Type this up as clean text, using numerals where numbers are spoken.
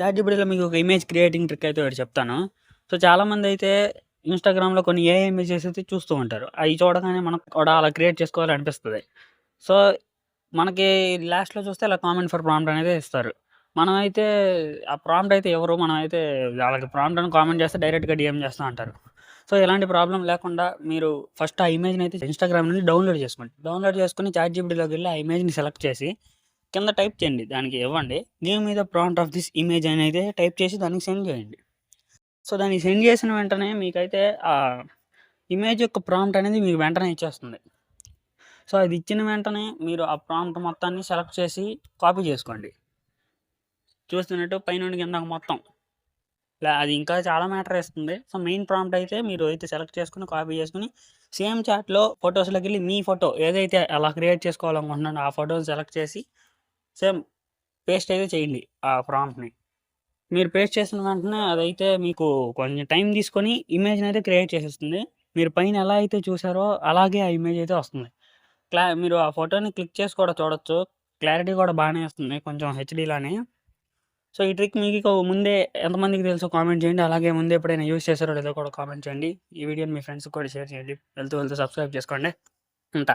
చాట్‌జీపీటీలో మీకు ఒక image creating trick అయితే ఒకటి చెప్తాను. సో, చాలామందైతే ఇన్‌స్టాగ్రామ్‌లో కొన్ని ఏఐ ఇమేజెస్ అయితే చూస్తూ ఉంటారు. అయి చూడగానే మనకు కూడా అలా క్రియేట్ చేసుకోవాలనిపిస్తది. సో, మనకి లాస్ట్‌లో చూస్తే ఇలా కామెంట్ ఫర్ ప్రాంప్ట్ అనేది ఇస్తారు. మనమైతే ఆ ప్రాంప్ట్ అయితే ఇవ్వరు. మనమైతే వాళ్ళకి ప్రాంప్ట్ అని కామెంట్ చేస్తే డైరెక్ట్‌గా డీఎం చేస్తా అంటారు. సో, ఎలాంటి ప్రాబ్లమ్ లేకుండా మీరు ఫస్ట్ ఆ ఇమేజ్‌ని అయితే ఇన్‌స్టాగ్రామ్ నుండి డౌన్‌లోడ్ చేసుకోండి. డౌన్‌లోడ్ చేసుకొని చాట్‌జీపీటీలోకెళ్ళి ఆ ఇమేజ్‌ని సెలెక్ట్ చేసి కింద టైప్ చేయండి. దానికి ఇవ్వండి. Give me the prompt of this image అని అయితే టైప్ చేసి దానికి సెండ్ చేయండి. సో, దానికి సెండ్ చేసిన వెంటనే మీకైతే ఇమేజ్ యొక్క ప్రాంప్ట్ అనేది మీకు వెంటనే ఇచ్చేస్తుంది. సో, అది ఇచ్చిన వెంటనే మీరు ఆ ప్రాంప్ట్ మొత్తాన్ని సెలెక్ట్ చేసి కాపీ చేసుకోండి. చూస్తున్నట్టు పైనుండి కిందకి మొత్తం. అది ఇంకా చాలా మ్యాటర్ ఏస్తుంది. సో, మెయిన్ ప్రాంప్ట్ అయితే మీరు అయితే సెలెక్ట్ చేసుకొని, కాపీ చేసుకొని సేమ్ చాట్‌లో ఫోటోస్‌లోకెళ్ళి మీ ఫోటో ఏదైతే అలా క్రియేట్ చేసుకోవాలనుకుంటున్నారో ఆ ఫోటోని సెలెక్ట్ చేసి సేమ్ పేస్ట్ అయితే చేయండి ఆ ప్రాంప్ట్‌ని. మీరు పేస్ట్ చేసిన వెంటనే అదైతే మీకు కొంచెం టైం తీసుకొని ఇమేజ్‌నైతే క్రియేట్ చేసేస్తుంది. మీరు పైన ఎలా అయితే చూసారో అలాగే ఆ ఇమేజ్ అయితే వస్తుంది. మీరు ఆ ఫోటోని క్లిక్ చేసి కూడా చూడొచ్చు. క్లారిటీ కూడా బానే వస్తుంది. కొంచెం హెచ్‌డీలానే. సో, ఈ ట్రిక్ మీకు ముందే ఎంతమందికి తెలుసో కామెంట్ చేయండి. అలాగే ముందే ఎప్పుడైనా యూజ్ చేశారో లేదో కూడా కామెంట్ చేయండి. ఈ వీడియోని మీ ఫ్రెండ్స్‌కి కూడా షేర్ చేయండి. వెళ్తూ వెళ్తూ సబ్స్క్రైబ్ చేసుకోండి. ఉంటా.